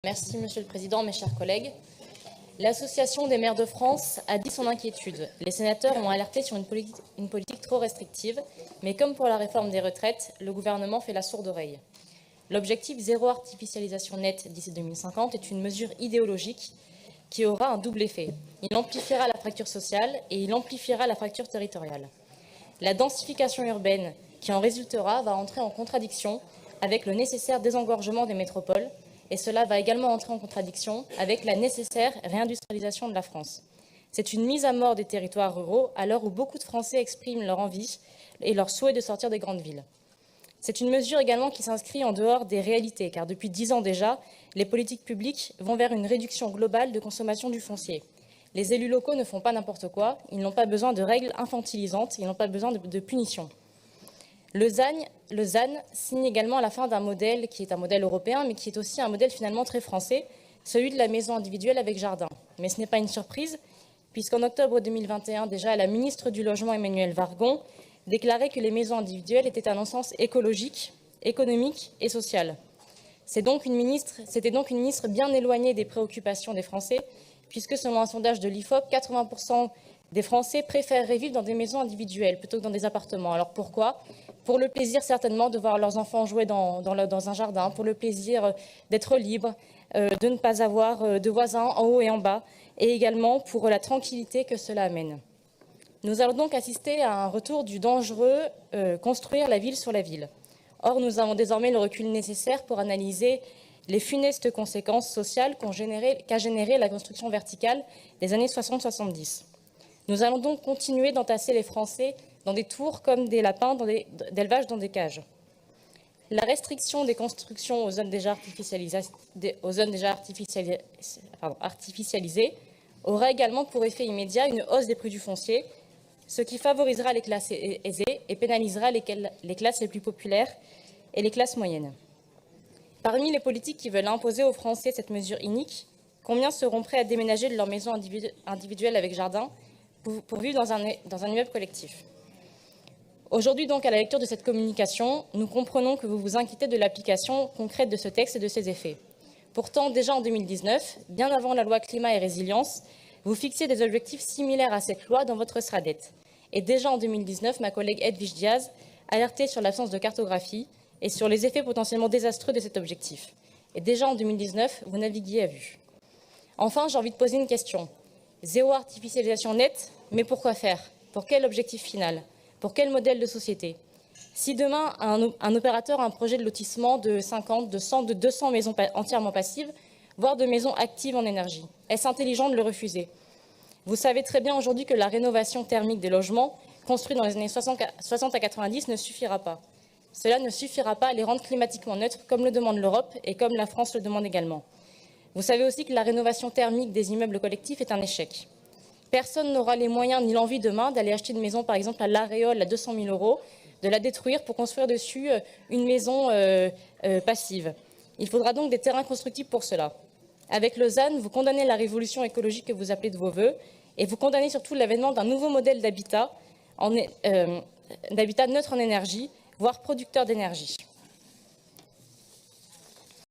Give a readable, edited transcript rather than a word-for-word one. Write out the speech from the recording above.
Merci Monsieur le Président, mes chers collègues. L'Association des maires de France a dit son inquiétude. Les sénateurs ont alerté sur une politique trop restrictive, mais comme pour la réforme des retraites, le gouvernement fait la sourde oreille. L'objectif zéro artificialisation nette d'ici 2050 est une mesure idéologique qui aura un double effet. Il amplifiera la fracture sociale et il amplifiera la fracture territoriale. La densification urbaine qui en résultera va entrer en contradiction avec le nécessaire désengorgement des métropoles, et cela va également entrer en contradiction avec la nécessaire réindustrialisation de la France. C'est une mise à mort des territoires ruraux à l'heure où beaucoup de Français expriment leur envie et leur souhait de sortir des grandes villes. C'est une mesure également qui s'inscrit en dehors des réalités, car depuis 10 ans déjà, les politiques publiques vont vers une réduction globale de consommation du foncier. Les élus locaux ne font pas n'importe quoi, ils n'ont pas besoin de règles infantilisantes, ils n'ont pas besoin de punitions. Le ZAN signe également la fin d'un modèle qui est un modèle européen, mais qui est aussi un modèle finalement très français, celui de la maison individuelle avec jardin. Mais ce n'est pas une surprise, puisqu'en octobre 2021, déjà, la ministre du Logement, Emmanuelle Wargon, déclarait que les maisons individuelles étaient un non-sens écologique, économique et social. C'était donc une ministre bien éloignée des préoccupations des Français, puisque selon un sondage de l'IFOP, 80% des Français préféreraient vivre dans des maisons individuelles plutôt que dans des appartements. Alors pourquoi ? Pour le plaisir certainement de voir leurs enfants jouer dans un jardin, pour le plaisir d'être libre, de ne pas avoir de voisins en haut et en bas, et également pour la tranquillité que cela amène. Nous allons donc assister à un retour du dangereux construire la ville sur la ville. Or, nous avons désormais le recul nécessaire pour analyser les funestes conséquences sociales qu'a généré la construction verticale des années 60-70. Nous allons donc continuer d'entasser les Français dans des tours comme des lapins d'élevage dans des cages. La restriction des constructions aux zones déjà artificialisées aura également pour effet immédiat une hausse des prix du foncier, ce qui favorisera les classes aisées et pénalisera les classes les plus populaires et les classes moyennes. Parmi les politiques qui veulent imposer aux Français cette mesure inique, combien seront prêts à déménager de leur maison individuelle avec jardin pour vivre dans un immeuble collectif? Aujourd'hui, donc, à la lecture de cette communication, nous comprenons que vous vous inquiétez de l'application concrète de ce texte et de ses effets. Pourtant, déjà en 2019, bien avant la loi Climat et Résilience, vous fixiez des objectifs similaires à cette loi dans votre SRADET. Et déjà en 2019, ma collègue Edwige Diaz alertait sur l'absence de cartographie et sur les effets potentiellement désastreux de cet objectif. Et déjà en 2019, vous naviguiez à vue. Enfin, j'ai envie de poser une question. Zéro artificialisation nette, mais pourquoi faire? Pour quel objectif final? Pour quel modèle de société? Si demain, un opérateur a un projet de lotissement de 50, de 100, de 200 maisons entièrement passives, voire de maisons actives en énergie, est-ce intelligent de le refuser? Vous savez très bien aujourd'hui que la rénovation thermique des logements construits dans les années 60 à 90 ne suffira pas. Cela ne suffira pas à les rendre climatiquement neutres, comme le demande l'Europe et comme la France le demande également. Vous savez aussi que la rénovation thermique des immeubles collectifs est un échec. Personne n'aura les moyens ni l'envie demain d'aller acheter une maison, par exemple, à l'Aréole à 200 000 €, de la détruire pour construire dessus une maison passive. Il faudra donc des terrains constructibles pour cela. Avec le ZAN, vous condamnez la révolution écologique que vous appelez de vos voeux et vous condamnez surtout l'avènement d'un nouveau modèle d'habitat neutre en énergie, voire producteur d'énergie.